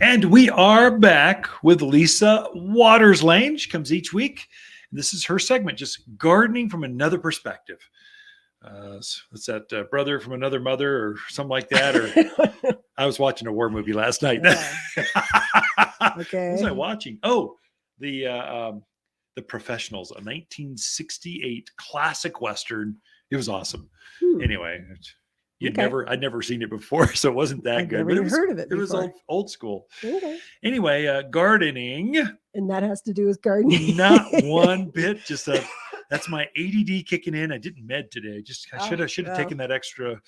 And we are back with Lisa Waterslane. She comes each week. And this is her segment, just gardening from another perspective. What's that, brother from another mother or something like that? Or I was watching a war movie last night. Yeah. What Okay. was I watching? Oh, the Professionals, a 1968 classic Western. It was awesome. Anyway, I'd never seen it before, so it wasn't that I've good. never But even heard of it it was before. old school. Okay. Anyway, gardening. And that has to do with gardening. Not one bit. Just that's my ADD kicking in. I didn't med today. I should have taken that extra.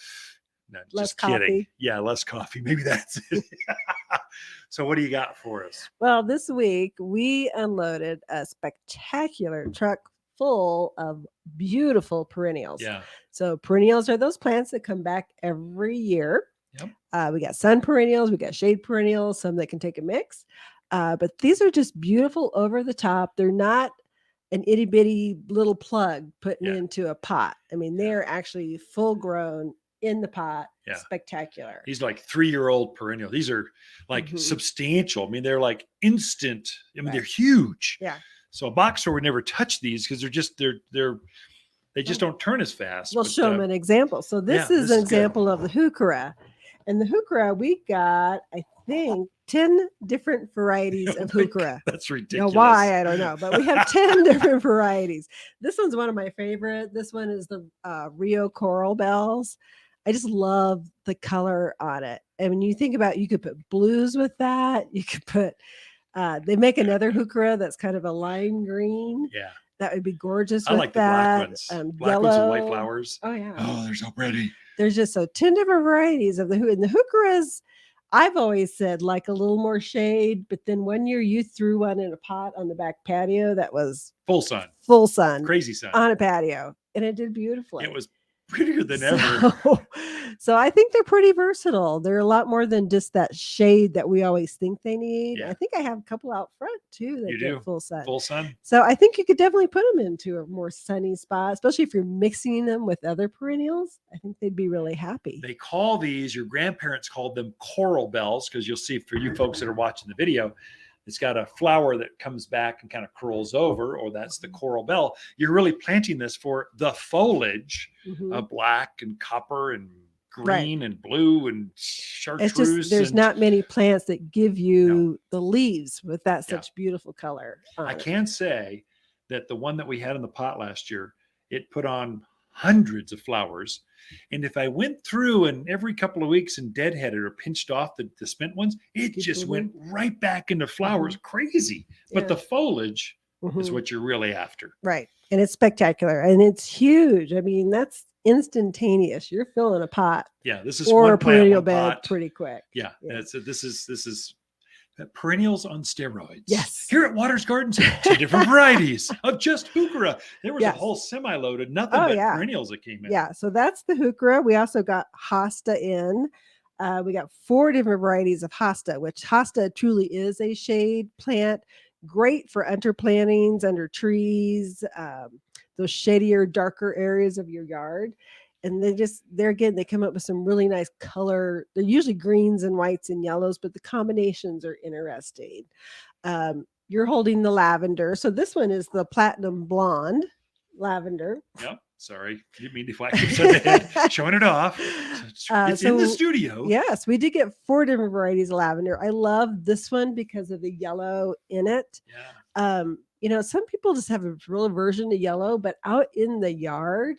No, Less just kidding. coffee. Yeah, less coffee. Maybe that's it. So what do you got for us? Well, this week we unloaded a spectacular truck full of beautiful perennials. Yeah. So perennials are those plants that come back every year. Yep. We got sun perennials, we got shade perennials, some that can take a mix. But these are just beautiful over the top. They're not an itty bitty little plug putting into a pot. I mean, they're actually full grown in the pot. Yeah. Spectacular. These are like 3-year-old perennials. These are like substantial. I mean, they're like instant. I mean, they're huge. Yeah. So a box store would never touch these because they just don't turn as fast. We'll show them an example. So this is an example of the Heuchera. And the Heuchera, we got, I think, 10 different varieties of Heuchera. That's ridiculous. Now, why? I don't know. But we have 10 different varieties. This one's one of my favorite. This one is the Rio Coral Bells. I just love the color on it. And when you think about, you could put blues with that. You could put, they make another Heuchera that's kind of a lime green. Yeah. That would be gorgeous. I like the black ones. Black yellow. ones with white flowers. Oh, yeah. Oh, they're so pretty. There's just 10 different varieties of the Heuchera. And the Heucheras, I've always said, like a little more shade. But then one year you threw one in a pot on the back patio that was full sun. Full sun. Crazy sun. On a patio. And it did beautifully. It was prettier than ever. So I think they're pretty versatile. They're a lot more than just that shade that we always think they need. Yeah. I think I have a couple out front too that get full sun. Full sun. So I think you could definitely put them into a more sunny spot, especially if you're mixing them with other perennials. I think they'd be really happy. They call these, your grandparents called them coral bells, because you'll see for you folks that are watching the video, it's got a flower that comes back and kind of curls over, or that's the coral bell. You're really planting this for the foliage of black and copper and green and blue and chartreuse. It's just, there's not many plants that give you the leaves with that such beautiful color. I can say that the one that we had in the pot last year, it put on hundreds of flowers. And if I went through and every couple of weeks and deadheaded or pinched off the spent ones, it just went right back into flowers. Crazy. But the foliage is what you're really after. Right. And it's spectacular. And it's huge. I mean, that's instantaneous. You're filling a pot. Yeah. This is or one a perennial plant, bed pretty quick. Yeah. This is perennials on steroids. Yes. Here at Waters Gardens, 2 different varieties of just Heuchera. There was a whole semi-load of nothing but perennials that came in. Yeah. So that's the Heuchera. We also got Hosta in. We got 4 different varieties of Hosta, which Hosta truly is a shade plant. Great for underplantings, under trees, those shadier, darker areas of your yard. And they come up with some really nice color. They're usually greens and whites and yellows, but the combinations are interesting. You're holding the lavender. So this one is the platinum blonde lavender. Yep. Sorry. Didn't mean to flash the head, showing it off. It's in the studio. Yes, we did get 4 different varieties of lavender. I love this one because of the yellow in it. Yeah. Some people just have a real aversion to yellow, but out in the yard,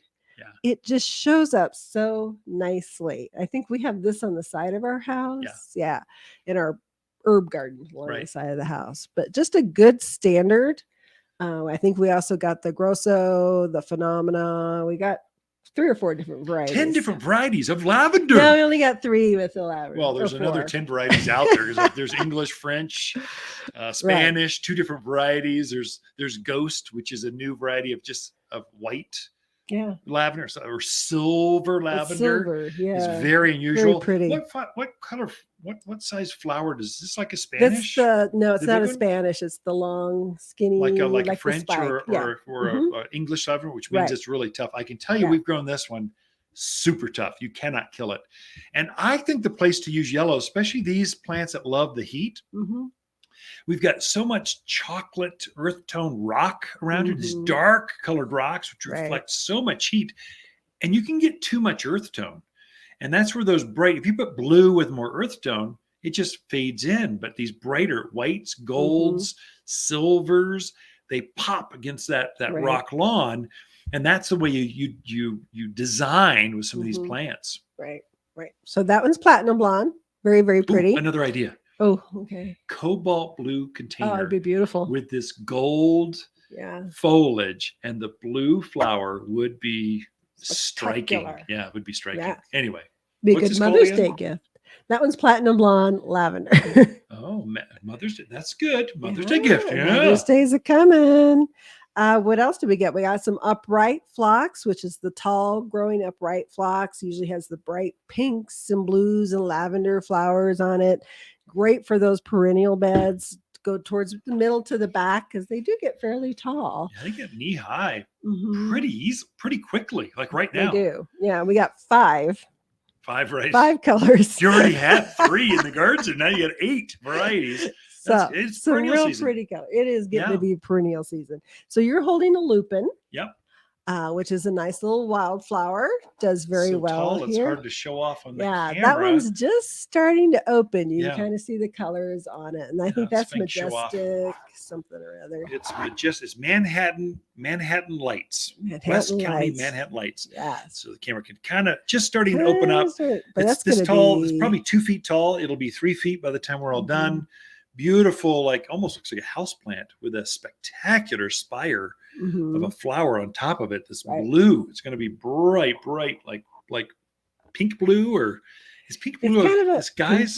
it just shows up so nicely. I think we have this on the side of our house. Yeah. In our herb garden along the side of the house. But just a good standard. I think we also got the Grosso, the Phenomena. We got 3 or 4 different varieties. 10 different varieties of lavender. No, we only got 3 with the lavender. Well, there's another 10 varieties out there. There's English, French, Spanish, 2 different varieties. There's Ghost, which is a new variety of white lavender, or silver lavender. It's very unusual. Very pretty. What color? What size flower is this? Like a Spanish? No, it's not a Spanish. It's the long, skinny, like a French or English lavender, which means it's really tough. I can tell you, we've grown this one super tough. You cannot kill it. And I think the place to use yellow, especially these plants that love the heat, we've got so much chocolate earth tone rock around here, these dark colored rocks, which reflect so much heat. And you can get too much earth tone. And that's where those bright, if you put blue with more earth tone, it just fades in. But these brighter whites, golds, silvers, they pop against that rock lawn. And that's the way you design with some of these plants. Right. So that one's platinum blonde. Very, very pretty. Ooh, another idea. Oh, okay. Cobalt blue container. Oh, it'd be beautiful. With this gold foliage, and the blue flower would be striking. Yeah, it would be striking. Yeah. Anyway. Be a good Mother's Day gift. That one's platinum blonde lavender. Oh, Mother's Day. That's good. Mother's Day gift. Yeah. Mother's Day's a coming. What else do we get? We got some upright phlox, which is the tall growing upright phlox. Usually has the bright pinks and blues and lavender flowers on it. Great for those perennial beds. Go towards the middle to the back because they do get fairly tall. Yeah, they get knee high pretty quickly, like right now. They do. Yeah, we got 5. 5 varieties. 5 colors. You already had 3 in the garden, and now you got 8 varieties. So it's some real season. Pretty color. It is getting to be perennial season. So you're holding a lupine. Yep. Which is a nice little wildflower. Does very well tall, here. It's hard to show off on the camera. Yeah, that one's just starting to open. You can kind of see the colors on it, and I think that's majestic something or other. It's majestic. It's Manhattan Lights, West County Manhattan Lights. Yeah. So the camera can kind of just starting to open up. But it's this tall. It's probably 2 feet tall. It'll be 3 feet by the time we're all done. Beautiful, like almost looks like a house plant with a spectacular spire of a flower on top of it. This blue. It's going to be bright, like pink blue, or is pink blue a guy's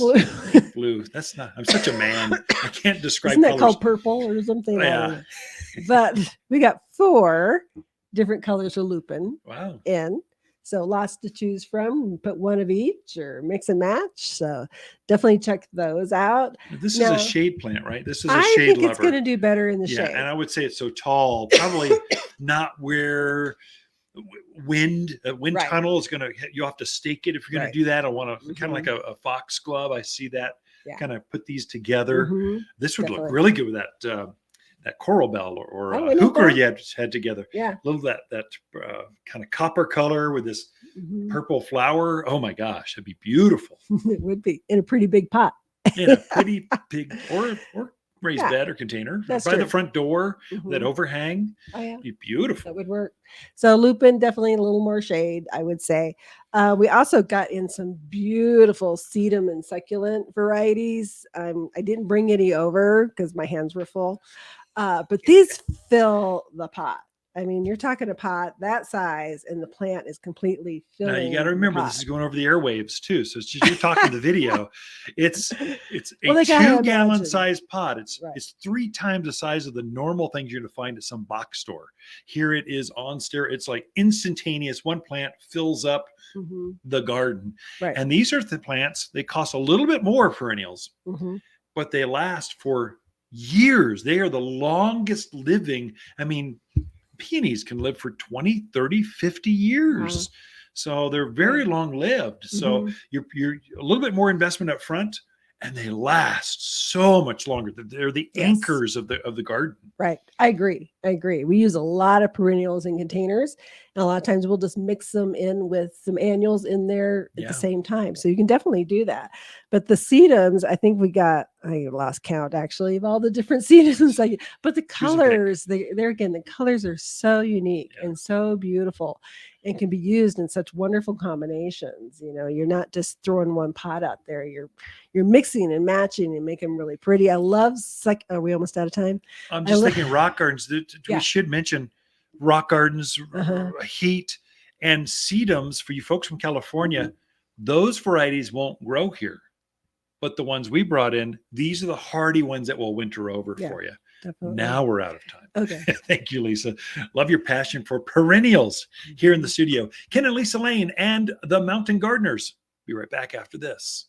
pink blue? That's not. I'm such a man. I can't describe. Isn't that colors. called purple or something? Yeah. But we got 4 different colors of lupine. Wow. So lots to choose from. Put one of each or mix and match. So definitely check those out. This is a shade plant, right? This is a shade lover. I think it's going to do better in the shade. And I would say it's so tall, probably not where wind tunnel is going to hit. You have to stake it if you're going to do that. I want to kind of like a foxglove. I see that kind of put these together. This would look really good with that coral bell or heuchera you had together. Yeah. A little that kind of copper color with this purple flower. Oh my gosh, that'd be beautiful. It would be in a pretty big pot. In a pretty big or raised bed or container. That's by the front door, that overhang. Oh yeah. It'd be beautiful. That would work. So lupine, definitely a little more shade, I would say. We also got in some beautiful sedum and succulent varieties. I didn't bring any over because my hands were full. But these fill the pot. I mean, you're talking a pot that size, and the plant is completely filled. Now you got to remember, this is going over the airwaves too. So it's just you're talking the video. It's a 2-gallon size pot. It's 3 times the size of the normal things you're going to find at some box store. Here it is on stereo. It's like instantaneous. One plant fills up the garden. Right. And these are the plants. They cost a little bit more, perennials, but they last for years. They are the longest living. I mean, peonies can live for 20, 30, 50 years. So they're very long lived. So you're a little bit more investment up front, and they last so much longer. They're the anchors of the garden. Right. I agree. We use a lot of perennials in containers, and a lot of times we'll just mix them in with some annuals in there at the same time. So you can definitely do that. But the sedums, I think I lost count actually of all the different sedums. But the colors, the colors are so unique and so beautiful, and can be used in such wonderful combinations. You know, you're not just throwing one pot out there. You're mixing and matching and making them really pretty. I love are we almost out of time? I'm just thinking rock gardens. We should mention rock gardens, heat, and sedums for you folks from California. Those varieties won't grow here, but the ones we brought in, these are the hardy ones that will winter over for you. Definitely. Now we're out of time. Okay. Thank you, Lisa. Love your passion for perennials here in the studio. Ken and Lisa Lane and the Mountain Gardeners. Be right back after this.